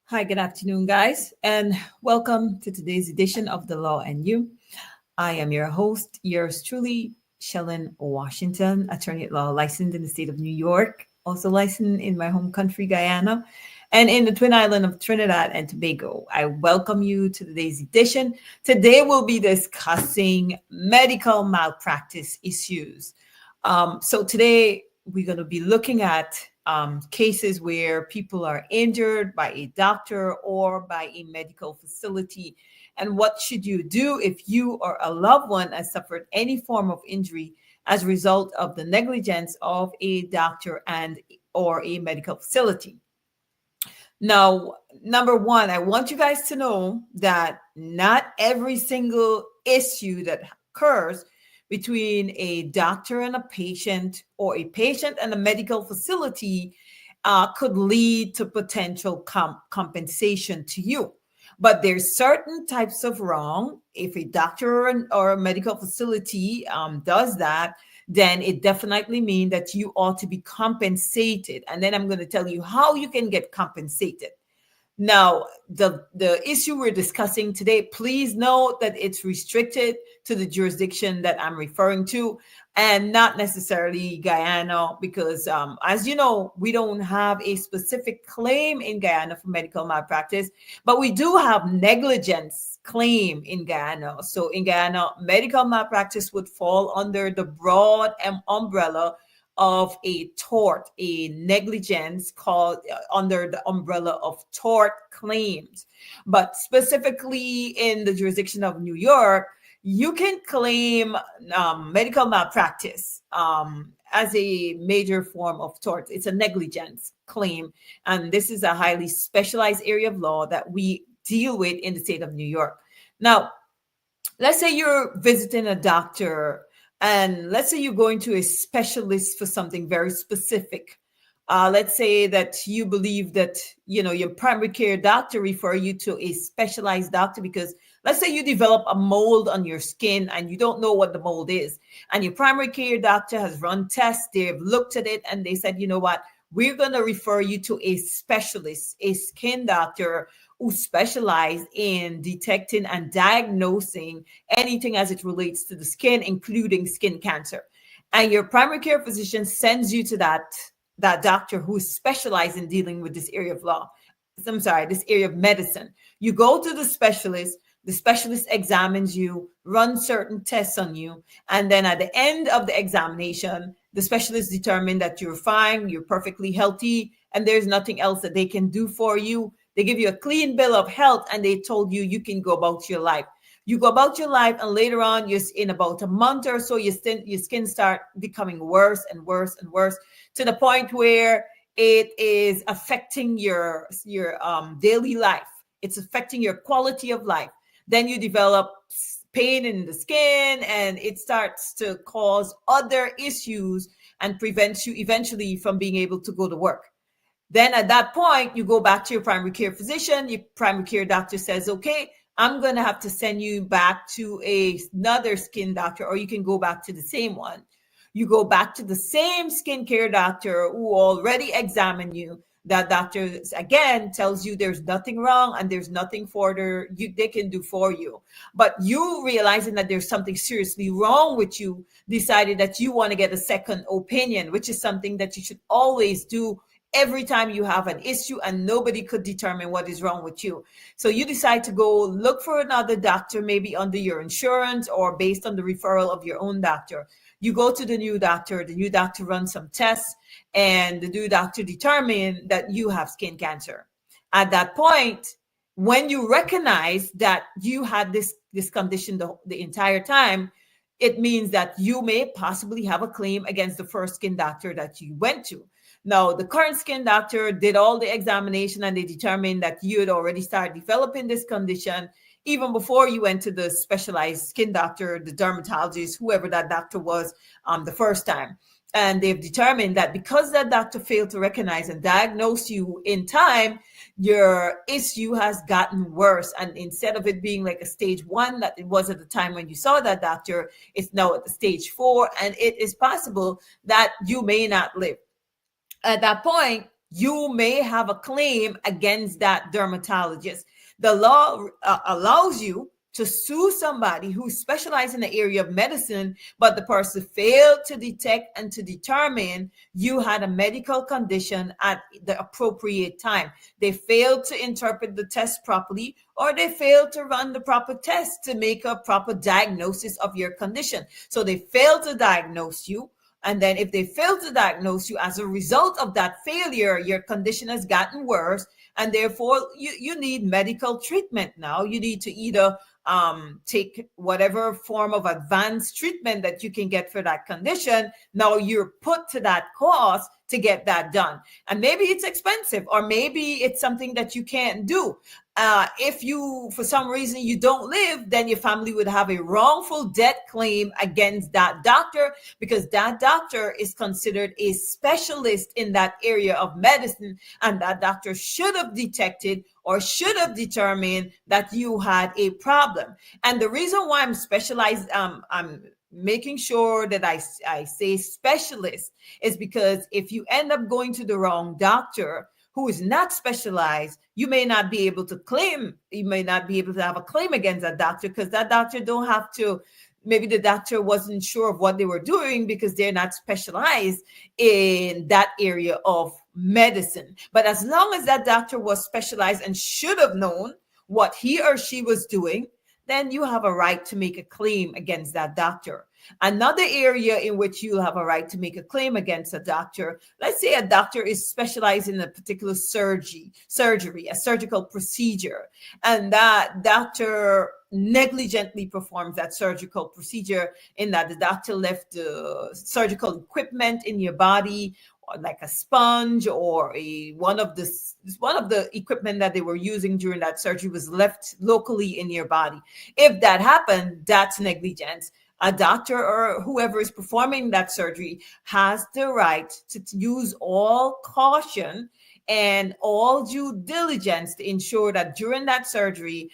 Hi, good afternoon, guys, and welcome to today's edition of The Law and You. I am your host, yours truly, Shellon Washington, attorney at law, licensed in the state of New York, also licensed in my home country, Guyana, and in the Twin Island of Trinidad and Tobago. I welcome you to today's edition. Today, we'll be discussing medical malpractice issues. So today, we're going to be looking at cases where people are injured by a doctor or by a medical facility. And what should you do if you or a loved one has suffered any form of injury as a result of the negligence of a doctor and or a medical facility? Now, number one, I want you guys to know that not every single issue that occurs between a doctor and a patient or a patient and a medical facility could lead to potential compensation to you. But there's certain types of wrong. If a doctor or a medical facility does that, then it definitely means that you ought to be compensated. And then I'm going to tell you how you can get compensated. Now, the issue we're discussing today, please note that it's restricted to the jurisdiction that I'm referring to and not necessarily Guyana, because as you know, we don't have a specific claim in Guyana for medical malpractice, but we do have negligence claim in Guyana. So in Guyana, medical malpractice would fall under the broad umbrella of a tort, a negligence called under the umbrella of tort claims. But specifically in the jurisdiction of New York, you can claim medical malpractice as a major form of tort. It's a negligence claim. And this is a highly specialized area of law that we deal with in the state of New York. Now, let's say you're visiting a doctor and let's say you're going to a specialist for something very specific. Let's say that you believe that, your primary care doctor refer you to a specialized doctor because let's say you develop a mold on your skin and you don't know what the mold is. And your primary care doctor has run tests. They've looked at it and they said, you know what, we're going to refer you to a specialist, a skin doctor who specialize in detecting and diagnosing anything as it relates to the skin, including skin cancer. And your primary care physician sends you to that doctor who is specialized in dealing with this area of law. This area of medicine. You go to the specialist examines you, runs certain tests on you, and then at the end of the examination, the specialist determines that you're fine, you're perfectly healthy, and there's nothing else that they can do for you. They give you a clean bill of health and they told you you can go about your life. You go about your life and later on, in about a month or so, your skin start becoming worse and worse and worse to the point where it is affecting your daily life. It's affecting your quality of life. Then you develop pain in the skin and it starts to cause other issues and prevents you eventually from being able to go to work. Then at that point, you go back to your primary care physician. Your primary care doctor says, okay, I'm going to have to send you back to another skin doctor, or you can go back to the same one. You go back to the same skincare doctor who already examined you. That doctor, again, tells you there's nothing wrong and there's nothing further they can do for you. But you realizing that there's something seriously wrong with you, decided that you want to get a second opinion, which is something that you should always do every time you have an issue and nobody could determine what is wrong with you. So you decide to go look for another doctor, maybe under your insurance or based on the referral of your own doctor. You go to the new doctor runs some tests, and the new doctor determines that you have skin cancer. At that point, when you recognize that you had this this condition the entire time, it means that you may possibly have a claim against the first skin doctor that you went to. Now, the current skin doctor did all the examination and they determined that you had already started developing this condition even before you went to the specialized skin doctor, the dermatologist, whoever that doctor was the first time. And they've determined that because that doctor failed to recognize and diagnose you in time, your issue has gotten worse. And instead of it being like a stage 1 that it was at the time when you saw that doctor, it's now at the stage 4. And it is possible that you may not live. At that point, you may have a claim against that dermatologist. The law allows you to sue somebody who specializes in the area of medicine, but the person failed to detect and to determine you had a medical condition at the appropriate time. They failed to interpret the test properly, or they failed to run the proper test to make a proper diagnosis of your condition. So they failed to diagnose you. And then if they fail to diagnose you as a result of that failure, your condition has gotten worse. And therefore, you need medical treatment now. You need to either take whatever form of advanced treatment that you can get for that condition. Now you're put to that cost to get that done. And maybe it's expensive, or maybe it's something that you can't do. If you, for some reason, you don't live, then your family would have a wrongful death claim against that doctor, because that doctor is considered a specialist in that area of medicine, and that doctor should have detected or should have determined that you had a problem. And the reason why I'm specialized, I'm making sure that I say specialist, is because if you end up going to the wrong doctor who is not specialized, you may not be able to claim, you may not be able to have a claim against that doctor, because that doctor don't have to, maybe the doctor wasn't sure of what they were doing because they're not specialized in that area of medicine. But as long as that doctor was specialized and should have known what he or she was doing, then you have a right to make a claim against that doctor. Another area in which you have a right to make a claim against a doctor, let's say a doctor is specialized in a particular surgery, a surgical procedure, and that doctor negligently performs that surgical procedure, in that the doctor left the surgical equipment in your body, like a sponge or one of the equipment that they were using during that surgery was left locally in your body. If that happened, that's negligence. A doctor or whoever is performing that surgery has the right to use all caution and all due diligence to ensure that during that surgery,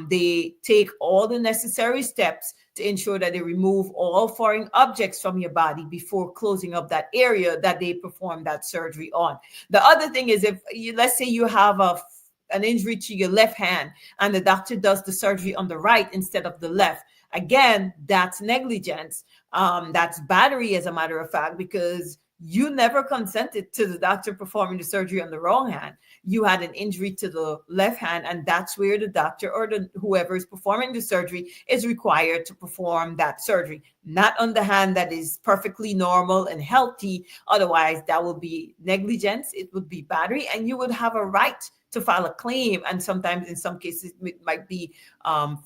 they take all the necessary steps to ensure that they remove all foreign objects from your body before closing up that area that they perform that surgery on. The other thing is, if you, let's say you have an injury to your left hand and the doctor does the surgery on the right instead of the left, again, that's negligence. That's battery, as a matter of fact, because you never consented to the doctor performing the surgery on the wrong hand. You had an injury to the left hand, and that's where the doctor or whoever is performing the surgery is required to perform that surgery, not on the hand that is perfectly normal and healthy. Otherwise, that would be negligence. It would be battery, and you would have a right to file a claim. And sometimes in some cases it might be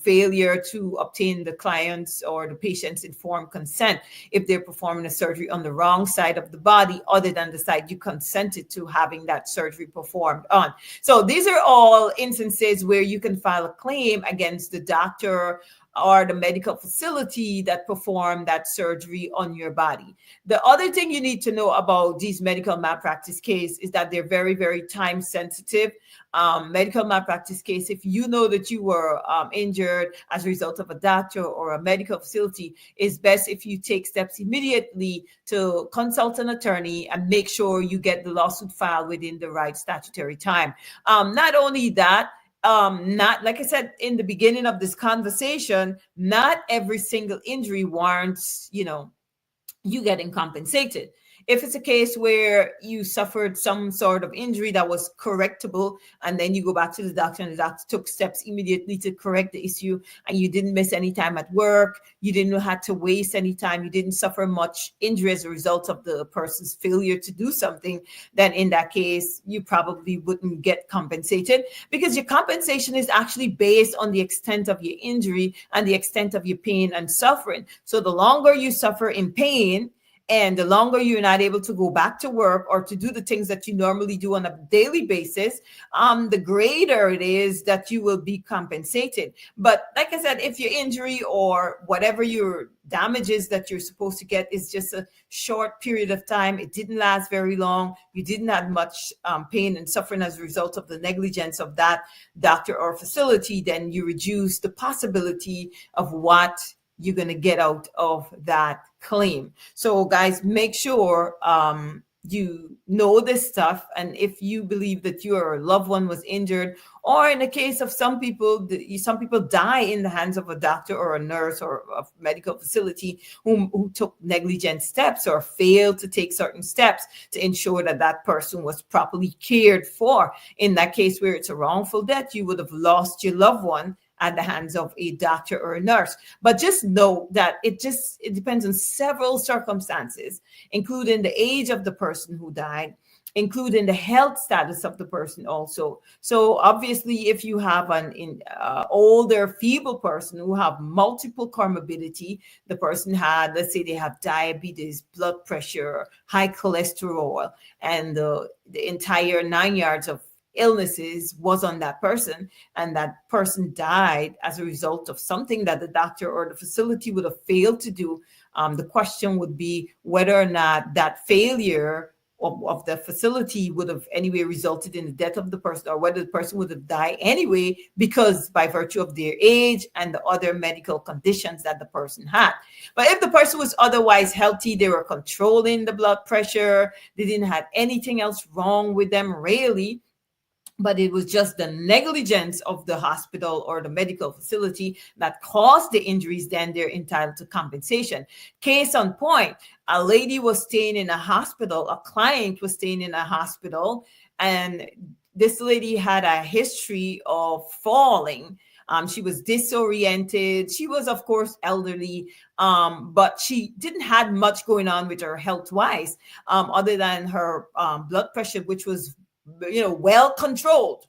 failure to obtain the client's or the patient's informed consent if they're performing a surgery on the wrong side of the body other than the side you consented to having that surgery performed on. So these are all instances where you can file a claim against the doctor or the medical facility that performed that surgery on your body. The other thing you need to know about these medical malpractice cases is that they're very, very time sensitive. Medical malpractice case, if you know that you were injured as a result of a doctor or a medical facility, it's best if you take steps immediately to consult an attorney and make sure you get the lawsuit filed within the right statutory time. Not only that, not, like I said in the beginning of this conversation, not every single injury warrants, you getting compensated. If it's a case where you suffered some sort of injury that was correctable, and then you go back to the doctor and the doctor took steps immediately to correct the issue, and you didn't miss any time at work, you didn't have to waste any time, you didn't suffer much injury as a result of the person's failure to do something, then in that case, you probably wouldn't get compensated, because your compensation is actually based on the extent of your injury and the extent of your pain and suffering. So the longer you suffer in pain, and the longer you're not able to go back to work or to do the things that you normally do on a daily basis, the greater it is that you will be compensated. But like I said, if your injury or whatever your damages that you're supposed to get is just a short period of time, it didn't last very long, you didn't have much pain and suffering as a result of the negligence of that doctor or facility, then you reduce the possibility of what you're going to get out of that claim. So guys, make sure you know this stuff. And if you believe that your loved one was injured, or in the case of some people die in the hands of a doctor or a nurse or a medical facility who took negligent steps or failed to take certain steps to ensure that that person was properly cared for. In that case where it's a wrongful death, you would have lost your loved one at the hands of a doctor or a nurse. But just know that it depends on several circumstances, including the age of the person who died, including the health status of the person also. So obviously, if you have an older, feeble person who have multiple comorbidity, the person had, let's say they have diabetes, blood pressure, high cholesterol, and the entire 9 yards of illnesses was on that person, and that person died as a result of something that the doctor or the facility would have failed to do, the question would be whether or not that failure of the facility would have anyway resulted in the death of the person, or whether the person would have died anyway because by virtue of their age and the other medical conditions that the person had. But if the person was otherwise healthy, they were controlling the blood pressure, they didn't have anything else wrong with them really, but it was just the negligence of the hospital or the medical facility that caused the injuries, then they're entitled to compensation. Case on point, a lady was staying in a hospital, a client was staying in a hospital, and this lady had a history of falling. She was disoriented. She was, of course, elderly, but she didn't have much going on with her health-wise, other than her blood pressure, which was well controlled.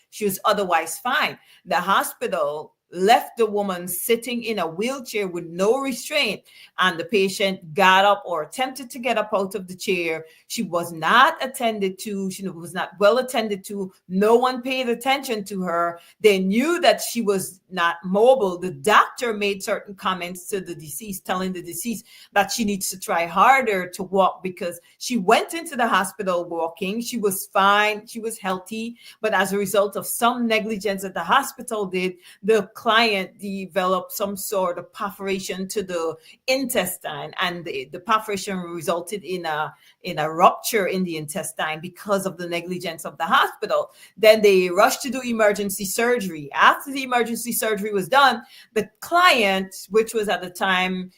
She was otherwise fine. The hospital left the woman sitting in a wheelchair with no restraint, and the patient got up or attempted to get up out of the chair. She was not attended to. She was not well attended to. No one paid attention to her. They knew that she was not mobile. The doctor made certain comments to the deceased, telling the deceased that she needs to try harder to walk, because she went into the hospital walking. She was fine. She was healthy. But as a result of some negligence that the hospital did, the client developed some sort of perforation to the intestine, and the perforation resulted in a rupture in the intestine because of the negligence of the hospital. Then they rushed to do emergency surgery. After the emergency surgery was done, the client, which was at the time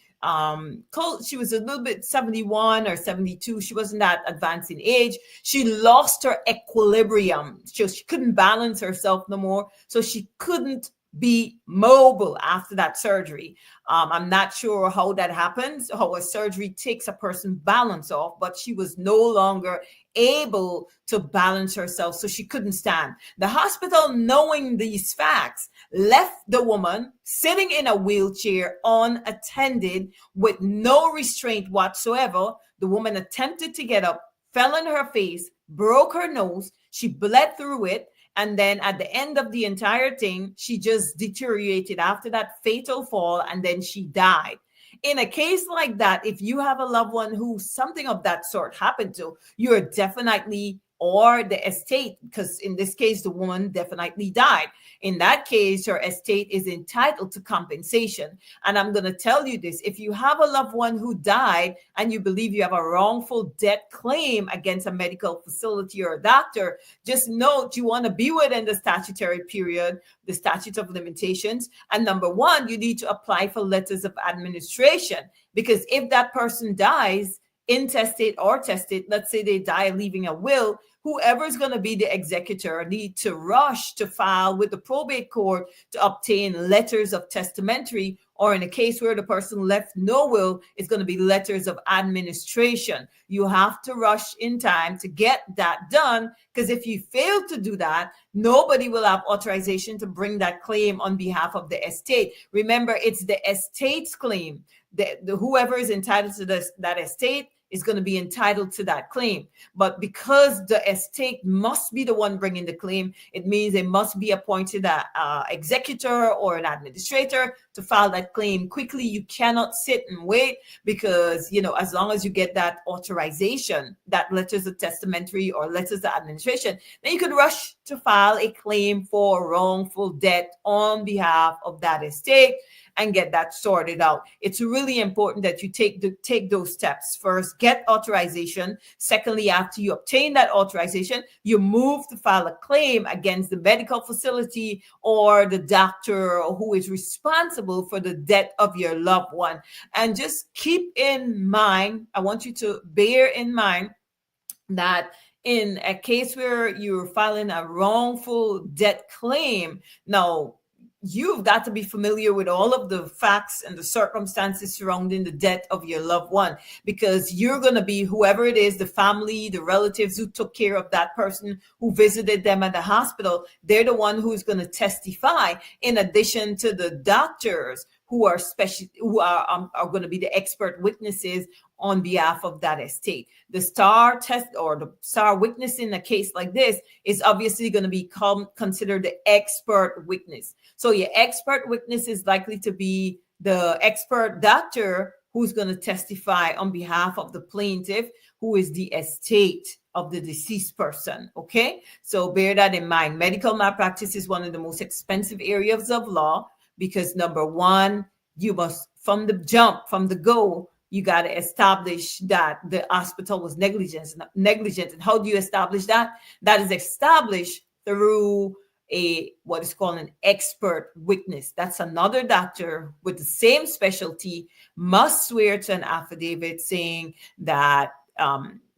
she was a little bit 71 or 72, she wasn't that advanced in age, she lost her equilibrium. She couldn't balance herself no more, so she couldn't be mobile after that surgery. I'm not sure how that happens, how a surgery takes a person's balance off, but she was no longer able to balance herself, so she couldn't stand. The hospital, knowing these facts, left the woman sitting in a wheelchair unattended with no restraint whatsoever. The woman attempted to get up, fell on her face, broke her nose, she bled through it. And then at the end of the entire thing, she just deteriorated after that fatal fall, and then she died. In a case like that, if you have a loved one who something of that sort happened to, you're definitely, or the estate, because in this case, the woman definitely died. In that case, her estate is entitled to compensation. And I'm going to tell you this, if you have a loved one who died and you believe you have a wrongful death claim against a medical facility or a doctor, just note you want to be within the statutory period, the statute of limitations. And number one, you need to apply for letters of administration, because if that person dies, intestate or testate, let's say they die leaving a will, whoever is going to be the executor need to rush to file with the probate court to obtain letters of testamentary, or in a case where the person left no will, it's going to be letters of administration. You have to rush in time to get that done, because if you fail to do that, nobody will have authorization to bring that claim on behalf of the estate. Remember, it's the estate's claim. The whoever is entitled to that estate is going to be entitled to that claim. But because the estate must be the one bringing the claim, it means they must be appointed an executor or an administrator to file that claim quickly. You cannot sit and wait, because, as long as you get that authorization, that letters of testamentary or letters of administration, then you could rush to file a claim for wrongful death on behalf of that estate and get that sorted out. It's really important that you take those steps. First, get authorization. Secondly, after you obtain that authorization, you move to file a claim against the medical facility or the doctor who is responsible for the death of your loved one. And just keep in mind, I want you to bear in mind that in a case where you're filing a wrongful death claim, now you've got to be familiar with all of the facts and the circumstances surrounding the death of your loved one, because you're going to be whoever it is, the family, the relatives who took care of that person, who visited them at the hospital. They're the one who's going to testify, in addition to the doctors who are going to be the expert witnesses on behalf of that estate. The star test or the star witness in a case like this is obviously going to be considered the expert witness. So your expert witness is likely to be the expert doctor who's going to testify on behalf of the plaintiff, who is the estate of the deceased person. Okay, so bear that in mind. Medical malpractice is one of the most expensive areas of law, because number one, you must, from the jump, from the go, you got to establish that the hospital was negligent. And how do you establish that? That is established through what is called an expert witness. That's another doctor with the same specialty must swear to an affidavit saying that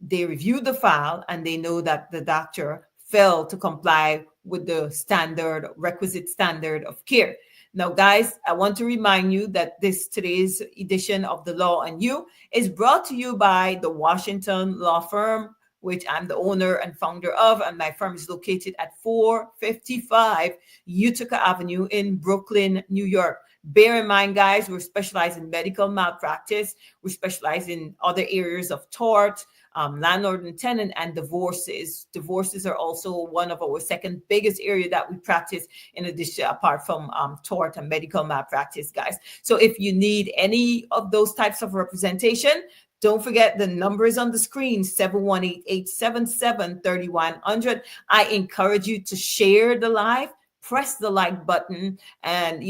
they reviewed the file and they know that the doctor failed to comply with the requisite standard of care. Now, guys, I want to remind you that today's edition of The Law and You is brought to you by the Washington Law Firm, which I'm the owner and founder of, and my firm is located at 455 Utica Avenue in Brooklyn, New York. Bear in mind, guys, we're specialized in medical malpractice. We specialize in other areas of tort, landlord and tenant, and divorces. Divorces are also one of our second biggest area that we practice, in addition, apart from tort and medical malpractice, guys. So if you need any of those types of representation, don't forget the number is on the screen, 718-877-3100. I encourage you to share the live, press the like button, and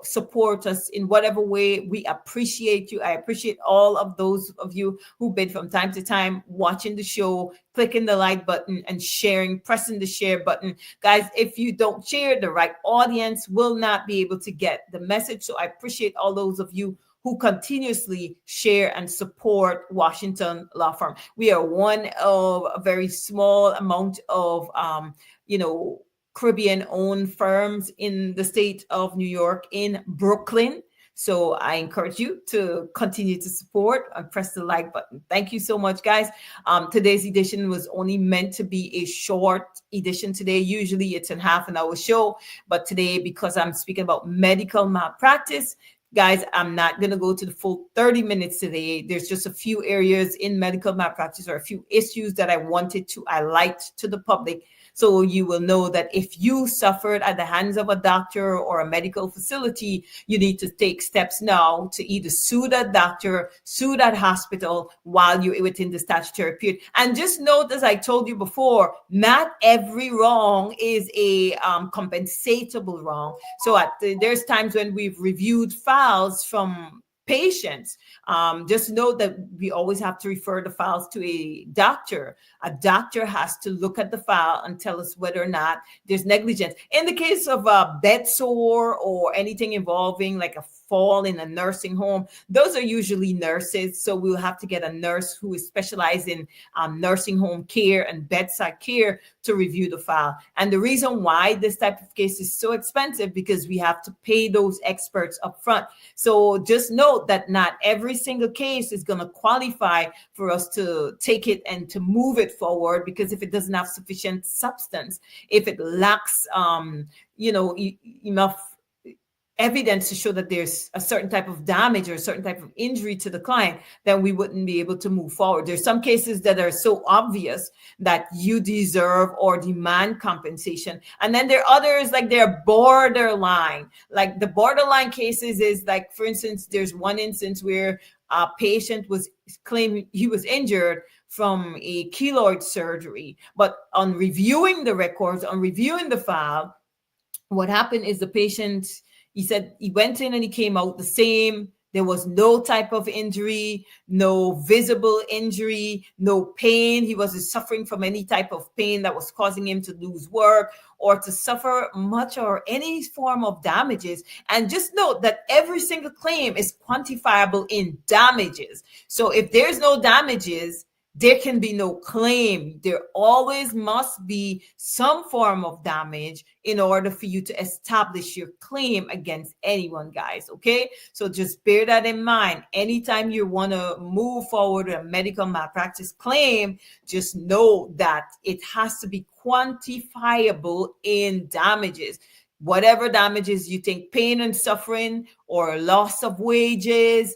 support us in whatever way. We appreciate you. I appreciate all of those of you who've been from time to time watching the show, clicking the like button and pressing the share button. Guys, if you don't share, the right audience will not be able to get the message. So I appreciate all those of you who continuously share and support Washington Law Firm. We are one of a very small amount of Caribbean-owned firms in the state of New York, in Brooklyn. So I encourage you to continue to support and press the like button. Thank you so much, guys. Today's edition was only meant to be a short edition today. Usually it's a half an hour show, but today, because I'm speaking about medical malpractice, guys, I'm not going to go to the full 30 minutes today. There's just a few areas in medical malpractice, or a few issues that I wanted to highlight to the public, so you will know that if you suffered at the hands of a doctor or a medical facility, you need to take steps now to either sue that doctor, sue that hospital while you're within the statutory period. And just note, as I told you before, not every wrong is a compensatable wrong. So there's times when we've reviewed files from patients, just know that we always have to refer the files to a doctor. A doctor has to look at the file and tell us whether or not there's negligence. In the case of a bed sore or anything involving like a fall in a nursing home, those are usually nurses. So we'll have to get a nurse who is specialized in nursing home care and bedside care to review the file. And the reason why this type of case is so expensive because we have to pay those experts up front. So just note that not every single case is going to qualify for us to take it and to move it forward, because if it doesn't have sufficient substance, if it lacks enough evidence to show that there's a certain type of damage or a certain type of injury to the client, then we wouldn't be able to move forward. There's some cases that are so obvious that you deserve or demand compensation. And then there are others, like they're borderline. Like the borderline cases is like, for instance, there's one instance where a patient was claiming he was injured from a keloid surgery. But on reviewing the records, on reviewing the file, what happened is the patient, he said he went in and he came out the same. There was no type of injury, no visible injury, no pain. He wasn't suffering from any type of pain that was causing him to lose work or to suffer much or any form of damages. And just note that every single claim is quantifiable in damages. So if there's no damages, there can be no claim. There always must be some form of damage in order for you to establish your claim against anyone, guys. Okay, so just bear that in mind. Anytime you want to move forward with a medical malpractice claim, just know that it has to be quantifiable in damages. Whatever damages you think, pain and suffering or loss of wages,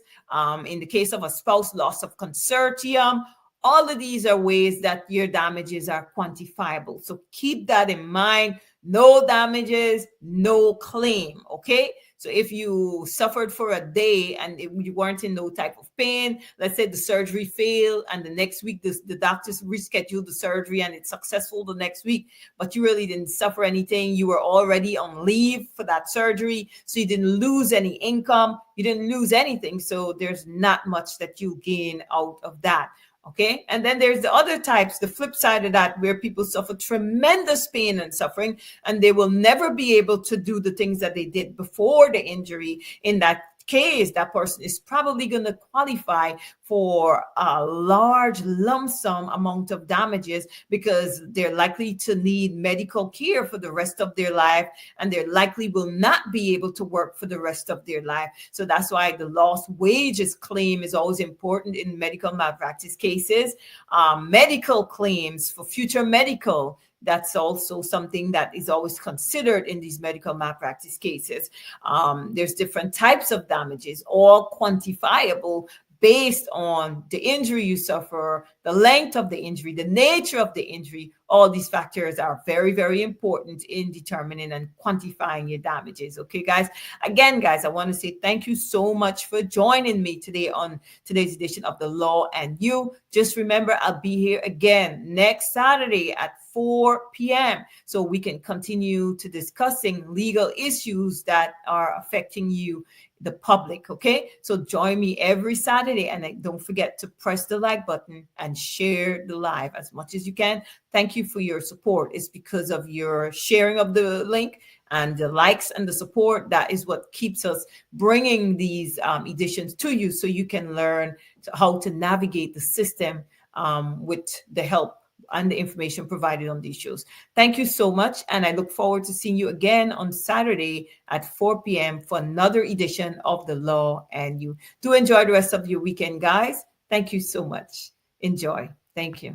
in the case of a spouse, loss of consortium, all of these are ways that your damages are quantifiable. So keep that in mind. No damages, no claim. Okay. So if you suffered for a day and you weren't in no type of pain, let's say the surgery failed and the next week the doctors rescheduled the surgery and it's successful the next week, but you really didn't suffer anything. You were already on leave for that surgery. So you didn't lose any income. You didn't lose anything. So there's not much that you gain out of that. Okay. And then there's the other types, the flip side of that, where people suffer tremendous pain and suffering, and they will never be able to do the things that they did before the injury. In that case, that person is probably going to qualify for a large lump sum amount of damages because they're likely to need medical care for the rest of their life, and they likely will not be able to work for the rest of their life. So that's why the lost wages claim is always important in medical malpractice cases. Medical claims for future medical, that's also something that is always considered in these medical malpractice cases. There's different types of damages, all quantifiable based on the injury you suffer, the length of the injury, the nature of the injury. All these factors are very, very important in determining and quantifying your damages. Okay, guys. Again, guys, I want to say thank you so much for joining me today on today's edition of The Law and You. Just remember, I'll be here again next Saturday at 4 p.m. so we can continue to discussing legal issues that are affecting you, the public. Okay, so join me every Saturday, and don't forget to press the like button and share the live as much as you can. Thank you for your support. It's because of your sharing of the link and the likes and the support that is what keeps us bringing these editions to you, so you can learn how to navigate the system with the help and the information provided on these shows. Thank you so much. And I look forward to seeing you again on Saturday at 4 p.m. for another edition of The Law and You. Do enjoy the rest of your weekend, guys. Thank you so much. Enjoy. Thank you.